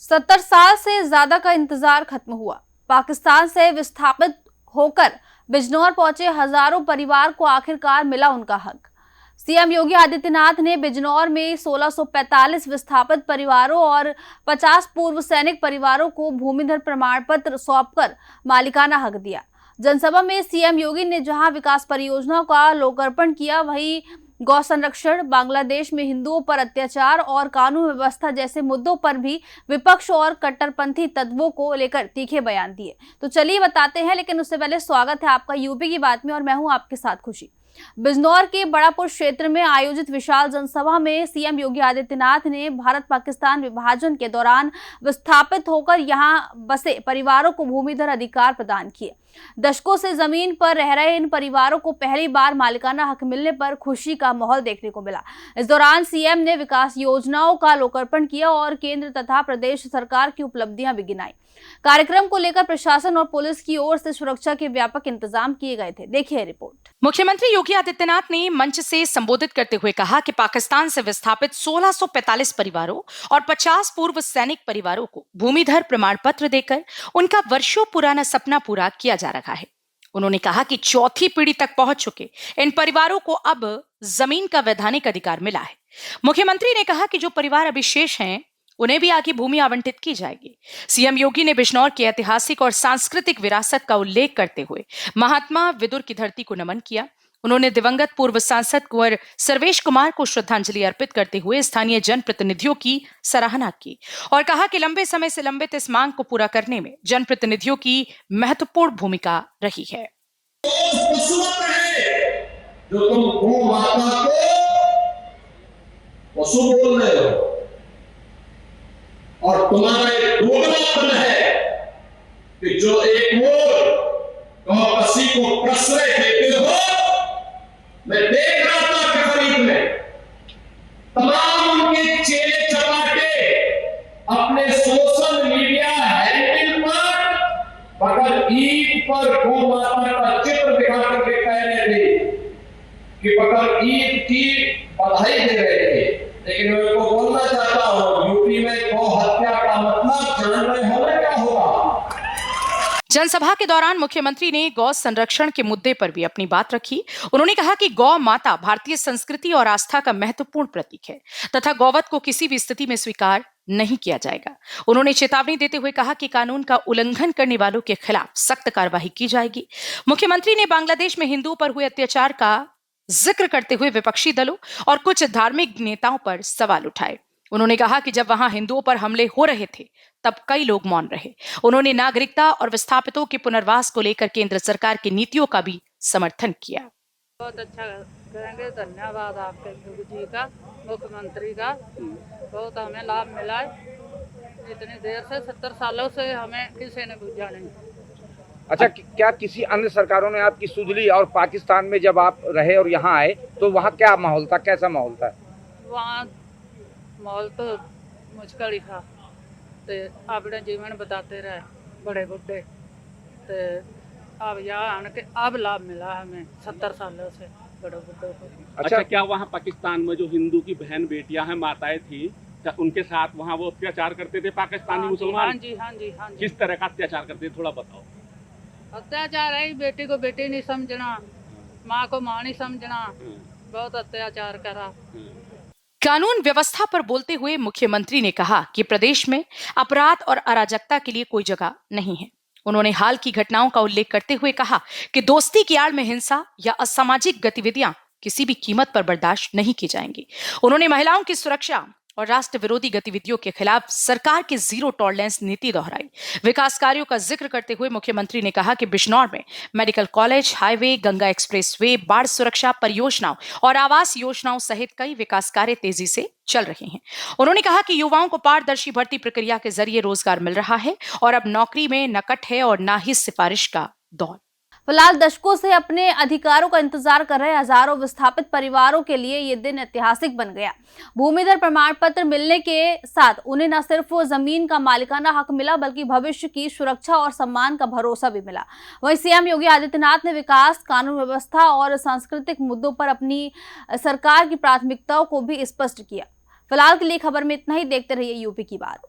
70 साल से ज्यादा का इंतजार खत्म हुआ। पाकिस्तान से विस्थापित होकर बिजनौर पहुंचे हजारों परिवार को आखिरकार मिला उनका हक। सीएम योगी आदित्यनाथ ने बिजनौर में 1645 विस्थापित परिवारों और 50 पूर्व सैनिक परिवारों को भूमिधर प्रमाण पत्र सौंपकर मालिकाना हक दिया। जनसभा में सीएम योगी ने जहां विकास परियोजनाओं का लोकार्पण किया, वहीं गौ संरक्षण, बांग्लादेश में हिंदुओं पर अत्याचार और कानून व्यवस्था जैसे मुद्दों पर भी विपक्ष और कट्टरपंथी तत्वों को लेकर तीखे बयान दिए। तो चलिए बताते हैं, लेकिन उससे पहले स्वागत है आपका यूपी की बात में और मैं हूं आपके साथ खुशी। बिजनौर के बड़ापुर क्षेत्र में आयोजित विशाल जनसभा में सीएम योगी आदित्यनाथ ने भारत पाकिस्तान विभाजन के दौरान विस्थापित होकर यहां बसे परिवारों को भूमिधर अधिकार प्रदान किए। दशकों से जमीन पर रह रहे इन परिवारों को पहली बार मालिकाना हक मिलने पर खुशी का माहौल देखने को मिला। इस दौरान सीएम ने विकास योजनाओं का लोकार्पण किया और केंद्र तथा प्रदेश सरकार की उपलब्धियां भी गिनाई। कार्यक्रम को लेकर प्रशासन और पुलिस की ओर से सुरक्षा के व्यापक इंतजाम किए गए थे। देखिए रिपोर्ट। मुख्यमंत्री योगी आदित्यनाथ ने मंच से संबोधित करते हुए कहा कि पाकिस्तान से विस्थापित 1645 परिवारों और 50 पूर्व सैनिक परिवारों को भूमिधर प्रमाण पत्र देकर उनका वर्षों पुराना सपना पूरा किया जा रहा है। उन्होंने कहा कि चौथी पीढ़ी तक पहुंच चुके इन परिवारों को अब जमीन का वैधानिक अधिकार मिला है। मुख्यमंत्री ने कहा कि जो परिवार अभी शेष हैं, उन्हें भी आगे भूमि आवंटित की जाएगी। सीएम योगी ने बिजनौर की ऐतिहासिक और सांस्कृतिक विरासत का उल्लेख करते हुए महात्मा विदुर की धरती को नमन किया। उन्होंने दिवंगत पूर्व सांसद कुंवर सर्वेश कुमार को श्रद्धांजलि अर्पित करते हुए स्थानीय जनप्रतिनिधियों की सराहना की और कहा कि लंबे समय से लंबित इस मांग को पूरा करने में जनप्रतिनिधियों की महत्वपूर्ण भूमिका रही है। जो तुम गौ माता को पशु बोल रहे हो और तुम्हारा एक दोगलापन है कि जो एक ओर गौ पसी को प्रश्रय देते हो। मैं देख रहा था करीब में तमाम उनके चेले चपाटे अपने सोशल मीडिया हैंडल पर बगैर ईद पर गौ माता का चित्र दिखा करके कह रहे थे कि बगैर ईद की बधाई दे रहे थे। लेकिन मैं उनको बोलना चाहता हूं, यूपी में गौ हत्या का मतलब जान रहे हो क्या होगा। जनसभा के दौरान मुख्यमंत्री ने गौ संरक्षण के मुद्दे पर भी अपनी बात रखी। उन्होंने कहा कि गौ माता भारतीय संस्कृति और आस्था का महत्वपूर्ण प्रतीक है तथा गौवध को किसी भी स्थिति में स्वीकार नहीं किया जाएगा। उन्होंने चेतावनी देते हुए कहा कि कानून का उल्लंघन करने वालों के खिलाफ सख्त कार्रवाई की जाएगी। मुख्यमंत्री ने बांग्लादेश में हिंदुओं पर हुए अत्याचार का जिक्र करते हुए विपक्षी दलों और कुछ धार्मिक नेताओं पर सवाल उठाए। उन्होंने कहा कि जब वहां हिंदुओं पर हमले हो रहे थे तब कई लोग मौन रहे। उन्होंने नागरिकता और विस्थापितों के पुनर्वास को लेकर केंद्र सरकार की नीतियों का भी समर्थन किया। बहुत अच्छा करेंगे, धन्यवाद आपके योगी जी का, मुख्यमंत्री का। बहुत हमें लाभ मिला है। इतनी देर से 70 सालों से हमें किसी ने पूछा नहीं। अच्छा, क्या किसी अन्य सरकारों ने आपकी सुध ली? और पाकिस्तान में जब आप रहे और यहाँ आए तो वहाँ क्या माहौल था, कैसा माहौल था? वहाँ माहौल तो मुश्किल ही था। तो अपने जीवन बताते रहे बड़े बुढ़े। तो अब यहाँ आने के अब लाभ मिला हमें 70 सालों से बड़े बुढ़ों को। अच्छा, क्या वहाँ पाकिस्तान में जो हिंदू की बहन बेटियां हैं, माताएं थी, उनके साथ वहाँ वो अत्याचार करते थे पाकिस्तानी मुसलमान? हाँ जी, हाँ जी, हाँ जी। किस तरह का अत्याचार करते थे, थोड़ा बताओ। अत्याचार है, बेटी को बेटी नहीं समझना, माँ को माँ नहीं समझना, बहुत अत्याचार करा। कानून व्यवस्था पर बोलते हुए मुख्यमंत्री ने कहा कि प्रदेश में अपराध और अराजकता के लिए कोई जगह नहीं है। उन्होंने हाल की घटनाओं का उल्लेख करते हुए कहा कि दोस्ती की आड़ में हिंसा या असामाजिक गतिविधियां किसी भी कीमत पर बर्दाश्त नहीं की जाएंगी। उन्होंने महिलाओं की सुरक्षा और राष्ट्र विरोधी गतिविधियों के खिलाफ सरकार की जीरो टॉलरेंस नीति दोहराई। विकास कार्यों का जिक्र करते हुए मुख्यमंत्री ने कहा कि बिजनौर में medical college, highway, Ganga expressway, बाढ़ सुरक्षा परियोजनाओं और आवास योजनाओं सहित कई विकास कार्य तेजी से चल रहे हैं। उन्होंने कहा कि युवाओं को पारदर्शी भर्ती प्रक्रिया के जरिए रोजगार मिल रहा है और अब नौकरी में न कट है और न ही सिफारिश का दौर। फिलहाल दशकों से अपने अधिकारों का इंतजार कर रहे हजारों विस्थापित परिवारों के लिए ये दिन ऐतिहासिक बन गया। भूमिधर प्रमाण पत्र मिलने के साथ उन्हें न सिर्फ जमीन का मालिकाना हक मिला, बल्कि भविष्य की सुरक्षा और सम्मान का भरोसा भी मिला। वहीं सीएम योगी आदित्यनाथ ने विकास, कानून व्यवस्था और सांस्कृतिक मुद्दों पर अपनी सरकार की प्राथमिकताओं को भी स्पष्ट किया। फिलहाल के लिए खबर में इतना ही। देखते रहिए यूपी की बात।